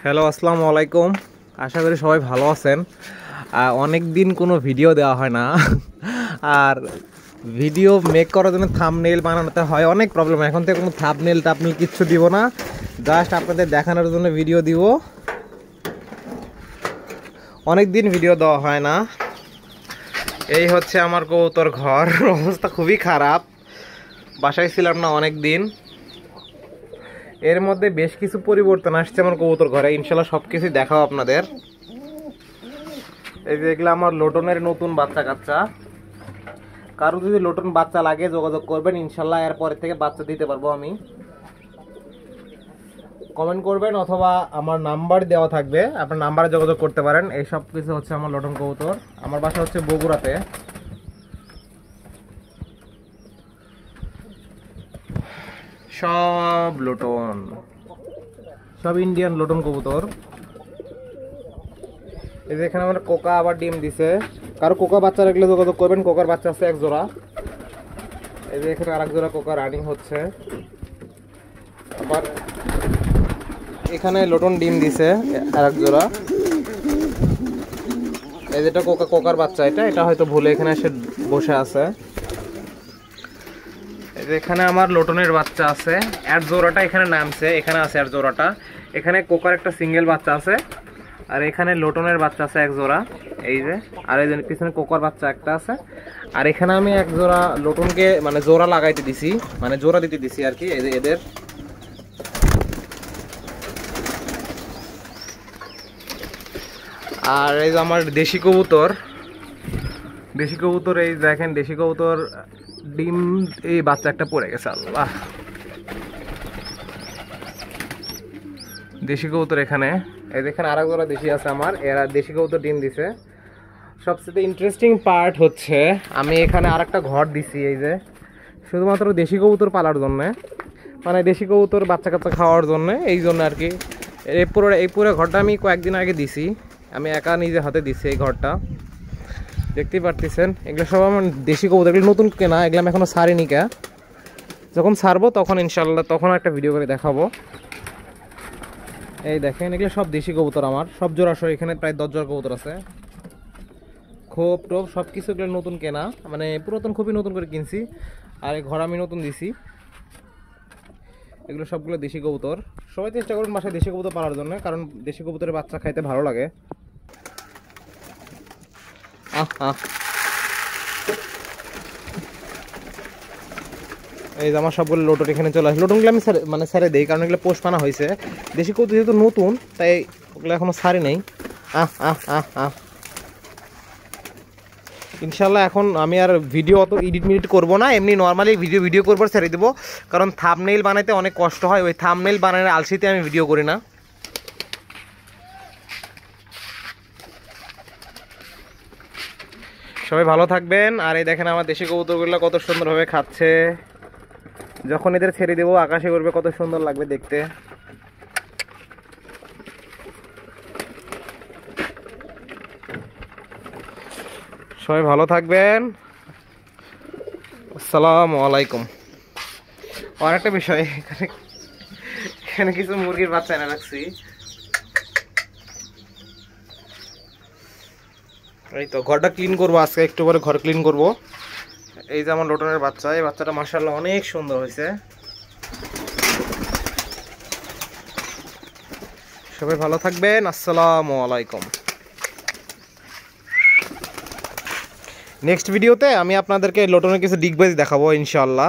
Hello, আসসালামু আলাইকুম। আশা করি সবাই ভালো আছেন। অনেক দিন কোনো ভিডিও দেওয়া হয় না। আর ভিডিও মেক করার জন্য থাম্বনেইল বানাতে হয়, অনেক প্রবলেম। এখন থেকে কোনো থাম্বনেইল কিচ্ছু দিব না, জাস্ট আপনাদের দেখানোর জন্য ভিডিও দিব। অনেক দিন ভিডিও দেওয়া হয় না। এই হচ্ছে আমার কবুতর ঘর। অবস্থা খুবই খারাপ, বাসায় ছিলাম না অনেক দিন। এর মধ্যে বেশ কিছু পরিবর্তন আসছে আমার কবুতর ঘরে, ইনশাল্লাহ সব কিছুই দেখাও আপনাদের। এই যে এগুলো আমার লোটনের নতুন বাচ্চা কাচ্চা। কারো যদি লোটন বাচ্চা লাগে যোগাযোগ করবেন, ইনশাল্লাহ এরপর থেকে বাচ্চা দিতে পারবো আমি। কমেন্ট করবেন অথবা আমার নাম্বার দেওয়া থাকবে, আপনার নাম্বারে যোগাযোগ করতে পারেন। এই সব কিছু হচ্ছে আমার লোটন কবুতর। আমার বাসা হচ্ছে বগুড়াতে। সব লোটন, সব ইন্ডিয়ান লোটন কবুতর। এই যে এখানে আমার কোকা আবার ডিম দিছে। কারো কোকা বাচ্চা রাখলে যোগাযোগ করবেন, কোকার বাচ্চা আছে এক জোড়া। এই যে এখানে আরেক জোড়া কোকা রানিং হচ্ছে। আবার এখানে লোটন ডিম দিছে আরেক জোড়া। এই যেটা কোকার বাচ্চা, এটা হয়তো ভুলে এখানে এসে বসে আছে। এই যে এখানে আমার লোটনের বাচ্চা আছে, এক জোড়াটা এখানে নামছে, এখানে আছে এক জোড়াটা। এখানে কোকার একটা সিঙ্গেল বাচ্চা আছে, আর এখানে লোটনের বাচ্চা আছে এক জোড়া। এই যে আর এই যে পিছনে কোকার বাচ্চা একটা আছে। আর এখানে আমি এক জোড়া লোটনকে মানে জোড়া লাগাইতে দিছি, মানে জোড়া দিতে দিছি আর কি। এই যে এদের আর এই যে আমার দেশি কবুতর। এই দেখেন দেশি কবুতর ডিম, এই বাচ্চা একটা পড়ে গেছে। আল্লাহ, দেশি কবুতর এখানে। এই দেখেন আরেক জোড়া দেশি আছে আমার, এরা দেশি কবুতর ডিম দিছে। সবচেয়ে ইন্টারেস্টিং পার্ট হচ্ছে আমি এখানে আরেকটা ঘর দিছি, এই যে শুধুমাত্র দেশি কবুতর পালার জন্য, মানে দেশি কবুতর বাচ্চা কাচ্চা খাওয়ার জন্য, এই জন্য আর কি। এই পুরো ঘরটা আমি কয়েকদিন আগে দিছি, আমি একা নিজে হাতে দিছি এই ঘরটা। দেখতেই পারতেছেন এগুলো সব আমার দেশি কবুতর, এগুলো নতুন কেনা, এগুলো আমি এখনো ছাড়িনি। যখন ছাড়বো তখন ইনশাল্লাহ তখন একটা ভিডিও করে দেখাবো। এই দেখেন এগুলো সব দেশি কবুতর আমার, সব জোড়া সহ এখানে প্রায় 10 জোড়া কবুতর আছে। খোপ টোপ সব কিছু এগুলো নতুন কেনা, মানে পুরাতন খুবই নতুন করে কিনছি। আর এই ঘর আমি নতুন দিছি। এগুলো সবগুলো দেশি কবুতর। সবাই চেষ্টা করুন বাসায় দেশি কবুতর পালার জন্য, কারণ দেশি কবুতরের বাচ্চা খাইতে ভালো লাগে। এই যে আমার সবগুলো লোটন এখানে চলে আসে। লোটনগুলো আমি মানে ছেড়ে দিই, কারণ এগুলো পোষ পানা হয়েছে। দেশি কবুতর যেহেতু নতুন, তাই ওগুলো এখনো ছাড়ি নেই। ইনশাল্লাহ এখন আমি আর ভিডিও অত এডিট করবো না, এমনি নর্মালি ভিডিও করবো, ছেড়ে দেবো। কারণ থাম্বনেইল বানাইতে অনেক কষ্ট হয়, ওই থাম্বনেইল বানানোর আলসিতে আমি ভিডিও করি না। সবাই ভালো থাকবেন। আর এই দেখেন আমার দেশি কবুতরগুলো কত সুন্দরভাবে খাচ্ছে। যখন এদের ছেড়ে দেবো আকাশে উড়বে, কত সুন্দর লাগবে দেখতে। সবাই ভালো থাকবেন, আসসালামু আলাইকুম। আর একটা বিষয়, এখানে কিছু মুরগির বাচ্চা এনে রাখছি। এই তো ঘরটা ক্লিন করবো আজকে, একটু পরে ঘর ক্লিন করবো। এই যে আমার লোটনের বাচ্চা, এই বাচ্চাটা মাশাআল্লাহ অনেক সুন্দর হয়েছে। সবাই ভালো থাকবেন, আসসালামু আলাইকুম। নেক্সট ভিডিওতে আমি আপনাদেরকে লোটনের কিছু ডিগবাজি দেখাবো ইনশাআল্লাহ।